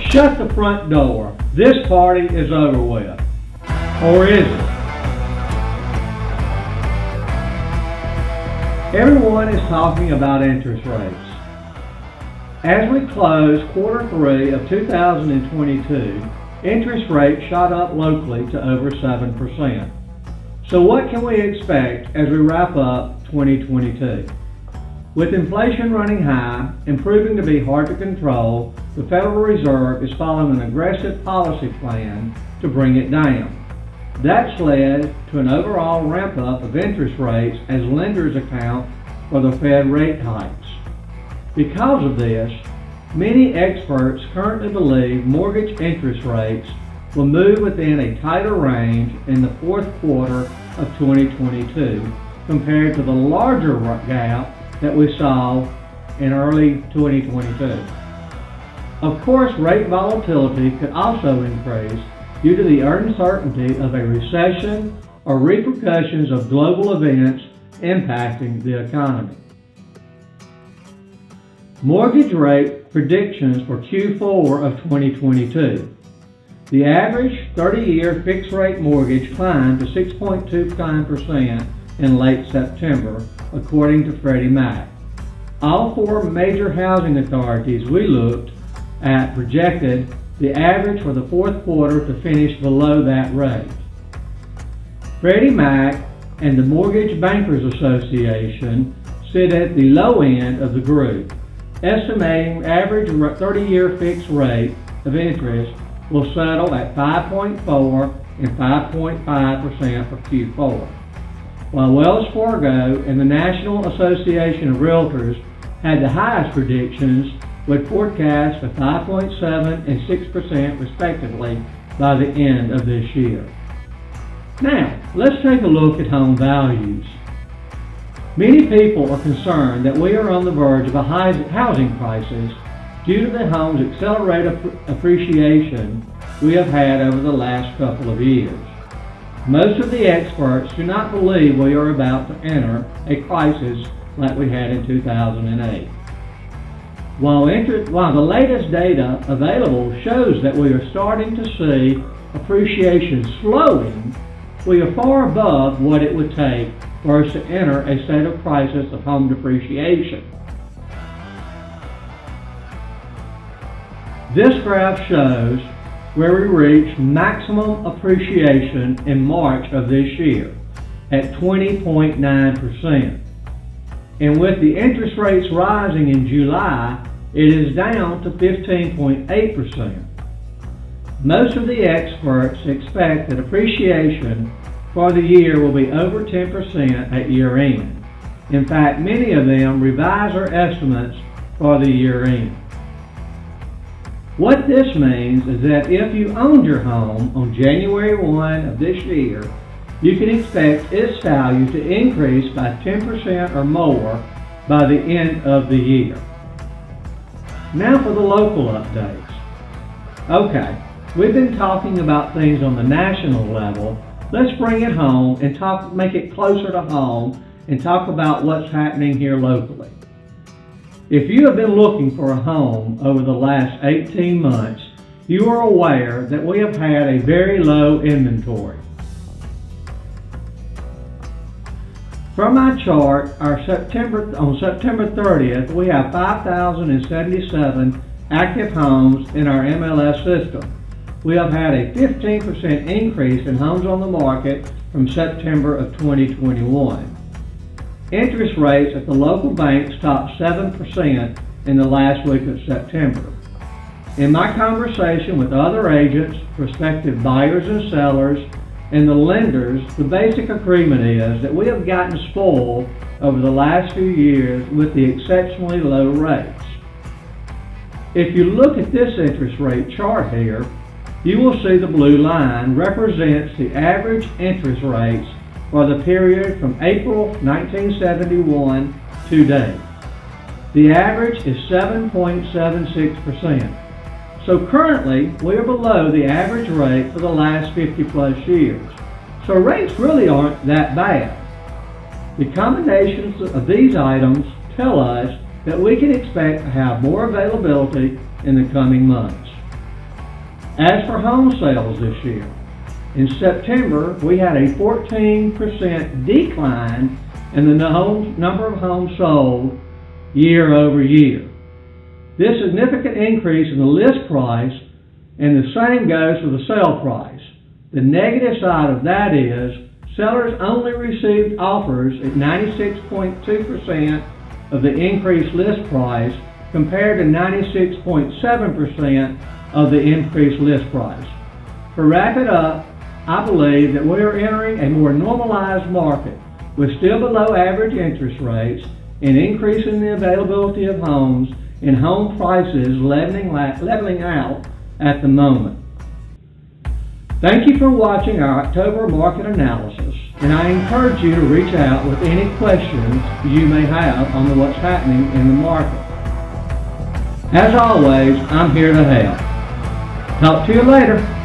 Shut the front door. This party is over with. Or is it? Everyone is talking about interest rates. As we close quarter 3 of 2022, interest rates shot up locally to over 7%. So what can we expect as we wrap up 2022? With inflation running high and proving to be hard to control, the Federal Reserve is following an aggressive policy plan to bring it down. That's led to an overall ramp up of interest rates as lenders account for the Fed rate hikes. Because of this, many experts currently believe mortgage interest rates will move within a tighter range in the fourth quarter of 2022 compared to the larger gap that we saw in early 2022. Of course, rate volatility could also increase due to the uncertainty of a recession or repercussions of global events impacting the economy. Mortgage rate predictions for Q4 of 2022. The average 30-year fixed-rate mortgage climbed to 6.29% in late September, according to Freddie Mac. All 4 major housing authorities we looked at projected the average for the fourth quarter to finish below that rate. Freddie Mac and the Mortgage Bankers Association sit at the low end of the group, estimating average 30-year fixed rate of interest will settle at 5.4 and 5.5% for Q4. While Wells Fargo and the National Association of Realtors had the highest predictions with forecasts of 5.7 and 6% respectively by the end of this year. Now, let's take a look at home values. Many people are concerned that we are on the verge of a high housing crisis due to the home's accelerated appreciation we have had over the last couple of years. Most of the experts do not believe we are about to enter a crisis like we had in 2008. While the latest data available shows that we are starting to see appreciation slowing, we are far above what it would take for us to enter a state of crisis of home depreciation. This graph shows where we reached maximum appreciation in March of this year at 20.9%. And with the interest rates rising in July, it is down to 15.8%. Most of the experts expect that appreciation for the year will be over 10% at year end. In fact, many of them revise their estimates for the year end. What this means is that if you owned your home on January 1 of this year, you can expect its value to increase by 10% or more by the end of the year. Now for the local updates. Okay, we've been talking about things on the national level. Let's bring it home and make it closer to home and talk about what's happening here locally. If you have been looking for a home over the last 18 months, you are aware that we have had a very low inventory. From my chart, on September 30th, we have 5,077 active homes in our MLS system. We have had a 15% increase in homes on the market from September of 2021. Interest rates at the local banks topped 7% in the last week of September. In my conversation with other agents, prospective buyers and sellers, and the lenders, the basic agreement is that we have gotten spoiled over the last few years with the exceptionally low rates. If you look at this interest rate chart here, you will see the blue line represents the average interest rates for the period from April 1971 to date. The average is 7.76%. So currently, we are below the average rate for the last 50 plus years. So rates really aren't that bad. The combinations of these items tell us that we can expect to have more availability in the coming months. As for home sales this year, in September, we had a 14% decline in the number of homes sold year over year. This significant increase in the list price, and the same goes for the sale price. The negative side of that is sellers only received offers at 96.2% of the increased list price compared to 96.7% of the increased list price. To wrap it up, I believe that we are entering a more normalized market with still below average interest rates, an increase in the availability of homes, and home prices leveling out at the moment. Thank you for watching our October market analysis, and I encourage you to reach out with any questions you may have on what's happening in the market. As always, I'm here to help. Talk to you later.